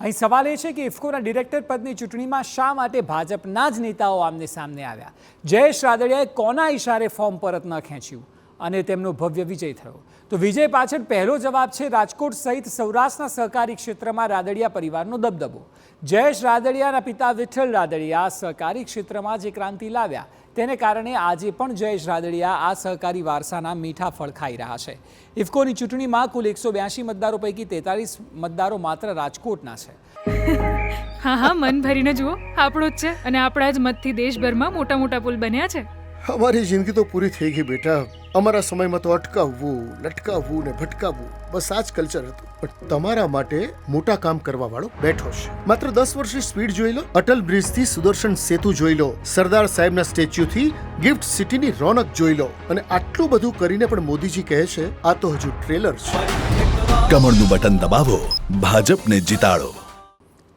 અહીં સવાલ એ છે કે ઇફકોના ડિરેક્ટર પદની ચૂંટણીમાં શા માટે ભાજપના જ નેતાઓ આમને સામને આવ્યા? જયેશ રાદડિયાએ કોના ઇશારે ફોર્મ પરત ન ખેંચ્યું અને તેમનો ભવ્ય વિજય થયો? તો વિજય પાછળ પહેલો જવાબ છે રાજકોટ સહિત સૌરાષ્ટ્રના સહકારી ક્ષેત્રમાં રાદડિયા પરિવારનો દબદબો. જયેશ રાદડિયાના પિતા વિઠ્ઠલ રાદડિયા સહકારી ક્ષેત્રમાં જે ક્રાંતિ લાવ્યા તેને કારણે આજે પણ જયેશ રાદડિયા આ સહકારી વારસાના મીઠા ફળ ખાઈ રહ્યા છે. ઇફકોની ચૂંટણીમાં કુલ 182 મતદારો પૈકી 43 મતદારો માત્ર રાજકોટના છે. હા, મન ભરીને જુઓ, આપણો જ છે અને આપણા જ મતથી દેશભરમાં મોટા મોટા પુલ બન્યા છે. અમારી જિંદગી તો પૂરી થઈ ગઈ બેટા. અમારા સમયમાં તો અટકાવવું, લટકાવવું ને ભટકાવવું, બસ આ જ કલ્ચર હતું. પણ તમારા માટે મોટા કામ કરવા વાળો બેઠો છે. માત્ર 10 વર્ષની સ્પીડ જોઈ લો, અટલ બ્રિજ થી સુદર્શન સેતુ જોઈ લો, સરદાર સાહેબના સ્ટેચ્યુ થી ગિફ્ટ સિટીની રોનક જોઈ લો, અને આટલું બધું કરીને પણ મોદીજી કહે છે આ તો હજુ ટ્રેલર છે. કમળનું બટન દબાવો, ભાજપને જીતાડો.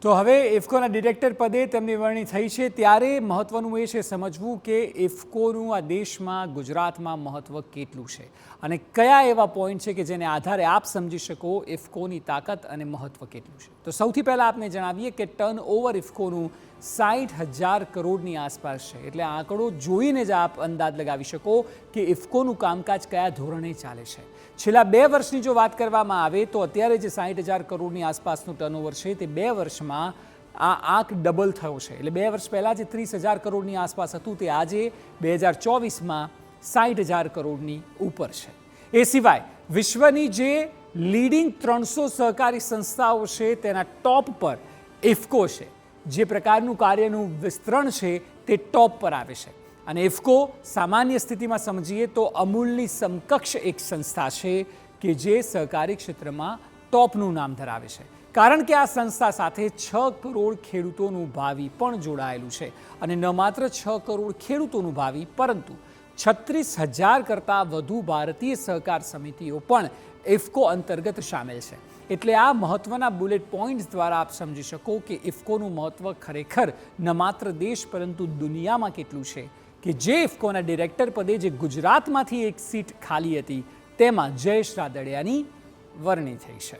તો હવે ઇફકોના ડિરેક્ટર પદે તેમની વરણી થઈ છે, ત્યારે મહત્વનું એ છે સમજવું કે ઇફકોનું આ દેશમાં, ગુજરાતમાં મહત્વ કેટલું છે અને કયા એવા પોઈન્ટ છે કે જેને આધારે આપ સમજી શકો ઇફકોની તાકાત અને મહત્વ કેટલું છે. તો સૌથી પહેલાં આપને જણાવીએ કે ટર્ન ઓવર ઇફકોનું 60,000 કરોડની આસપાસ છે. એટલે આંકડો જોઈને જ આપ અંદાજ લગાવી શકો કે ઇફકોનું કામકાજ કયા ધોરણે ચાલે છે. છેલ્લા 2 વર્ષની જો વાત કરવામાં આવે તો અત્યારે જે 60,000 કરોડની આસપાસનું ટર્નઓવર છે તે 2 વર્ષમાં આ આંક ડબલ થયો છે. એટલે 2 વર્ષ પહેલાં જે 30,000 કરોડની આસપાસ હતું તે આજે 2024માં 60,000 કરોડની ઉપર છે. એ સિવાય વિશ્વની જે લીડિંગ 300 સહકારી સંસ્થાઓ છે તેના ટોપ પર ઇફકો છે. જે પ્રકારનું કાર્યનું વિસ્તરણ છે તે ટોપ પર આવે છે. અને ઇફકો સામાન્ય સ્થિતિમાં સમજીએ તો અમૂલની સમકક્ષ એક સંસ્થા છે કે જે સહકારી ક્ષેત્રમાં ટોપનું નામ ધરાવે છે. કારણ કે આ સંસ્થા સાથે 6 કરોડ ખેડૂતોનું ભાવિ પણ જોડાયેલું છે. અને ન માત્ર 6 કરોડ ખેડૂતોનું ભાવિ, પરંતુ 36,000 કરતાં વધુ ભારતીય સહકાર સમિતિઓ પણ ઇફકો અંતર્ગત સામેલ છે. એટલે આ મહત્વના બુલેટ પોઈન્ટ્સ દ્વારા આપ સમજી શકો કે ઇફકોનું મહત્વ ખરેખર ન માત્ર દેશ પરંતુ દુનિયામાં કેટલું છે કે જે ઇફકોના ડિરેક્ટર પદે જે ગુજરાતમાંથી એક સીટ ખાલી હતી તેમાં જયેશ રાદડિયાની વરણી થઈ છે.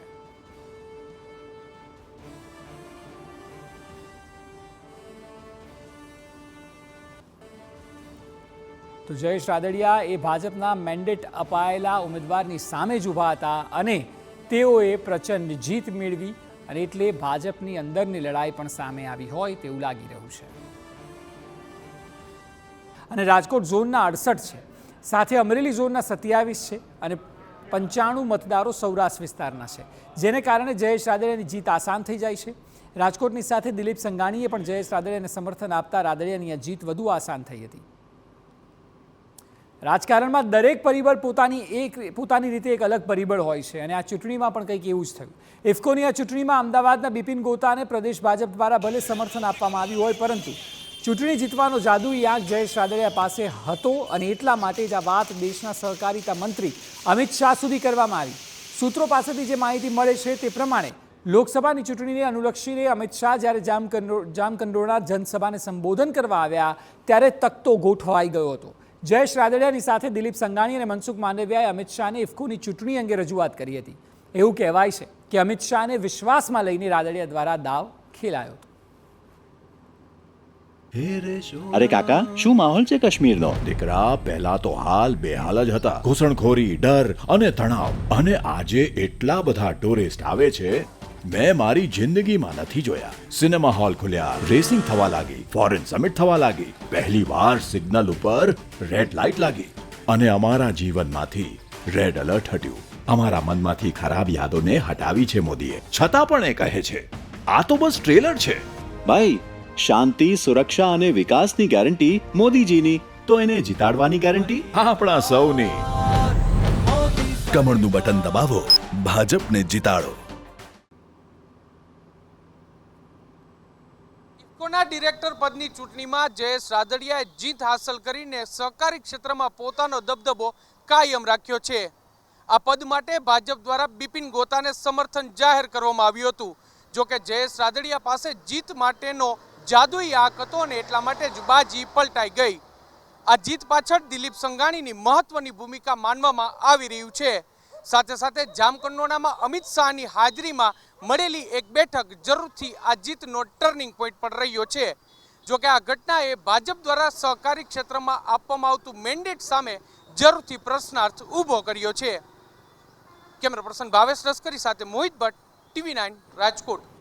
તો જયેશ રાદડિયા એ ભાજપના મેન્ડેટ અપાયેલા ઉમેદવારની સામે જ ઊભા હતા અને તેઓએ પ્રચંડ જીત મેળવી અને એટલે ભાજપની અંદરની લડાઈ પણ સામે આવી હોય તેવું લાગી રહ્યું છે. અને રાજકોટ ઝોનના 68 છે, સાથે અમરેલી ઝોનના 27 છે અને 95 મતદારો સૌરાષ્ટ્ર વિસ્તારના છે, જેને કારણે જયેશ રાદડિયાની જીત આસાન થઈ જાય છે. રાજકોટની સાથે દિલીપ સંઘાણીએ પણ જયેશ રાદડિયાને સમર્થન આપતા રાદડિયાની આ જીત વધુ આસાન થઈ હતી. રાજકારણમાં દરેક પરિબળ પોતાની રીતે એક અલગ પરિબળ હોય છે અને આ ચૂંટણીમાં પણ કંઈક એવું જ થયું. ઇફકોની આ ચૂંટણીમાં અમદાવાદના બિપિન ગોતાને પ્રદેશ ભાજપ દ્વારા ભલે સમર્થન આપવામાં આવ્યું હોય, પરંતુ ચૂંટણી જીતવાનો જાદુઈ આંક જયેશ રાદડિયા પાસે હતો અને એટલા માટે જ આ વાત દેશના સહકારિતા મંત્રી અમિત શાહ સુધી કરવામાં આવી. સૂત્રો પાસેથી જે માહિતી મળે છે તે પ્રમાણે લોકસભાની ચૂંટણીને અનુલક્ષીને અમિત શાહ જ્યારે જામકંડોરણા જનસભાને સંબોધન કરવા આવ્યા ત્યારે તખ્તો ગોઠવાઈ ગયો હતો. જયેશ રાદડિયાની સાથે દિલીપ સંઘાણી અને મનસુખ માંડવિયાએ અમિત શાહને ઇફકોની ચૂંટણી અંગે રજૂઆત કરી હતી. એવું કહેવાય છે કે અમિત શાહને વિશ્વાસમાં લઈને રાદડિયા દ્વારા દાવ ખેલાયો હતો. અરે કાકા, શું માહોલ છે કાશ્મીરનો? દીકરા, પહેલા તો હાલ બેહાલ જ હતા. ઘૂસણખોરી, ડર અને તણાવ. અને આજે એટલા બધા ટુરિસ્ટ આવે છે મેં મારી જિંદગીમાં નથી જોયા. સિનેમા હોલ ખુલ્યા, રેસિંગ થવા લાગી, ફોરેન સમિટ થવા લાગી, પહેલી વાર સિગ્નલ ઉપર રેડ લાઇટ લાગી અને અમારા જીવનમાંથી રેડ એલર્ટ હટ્યું. અમારા મનમાંથી ખરાબ યાદોને હટાવી છે મોદીએ. છતાં પણ એ કહે છે આ તો બસ ટ્રેલર છે. ભાઈ, શાંતિ, સુરક્ષા અને વિકાસની ગેરંટી મોદીજીની, તો એને જીતાડવાની ગેરંટી આપણા સૌની. કમળનું બટન દબાવો, ભાજપને જીતાડો. ઇફકોના ડિરેક્ટર પદની ચૂંટણીમાં જયેશ રાદડિયાએ જીત હાંસલ કરીને સહકારી ક્ષેત્રમાં પોતાનો દબદબો કાયમ રાખ્યો છે. આ પદ માટે ભાજપ દ્વારા બિપિન ગોતાને સમર્થન જાહેર કરવામાં આવ્યું હતું. જોકે જયેશ રાદડિયા પાસે જીત માટેનો જાદુઈ આંક હતો અને એટલા માટે જ બાજી પલટાઈ ગઈ. આ જીત પાછળ દિલીપ સંઘાણીની મહત્વની ભૂમિકા માનવામાં આવી રહ્યું છે. સાથે સાથે જામકંડોરણામાં અમિત શાહની હાજરીમાં મળેલી એક બેઠક જરૂરથી આ જીતનો ટર્નિંગ પોઈન્ટ પણ રહ્યો છે. જોકે આ ઘટનાએ ભાજપ દ્વારા સહકારી ક્ષેત્રમાં આપવામાં આવતું મેન્ડેટ સામે જરૂરથી પ્રશ્નાર્થ ઊભો કર્યો છે. કેમેરા પર્સન ભાવેશ લશ્કરી સાથે મોહિત ભટ્ટ, TV9 રાજકોટ.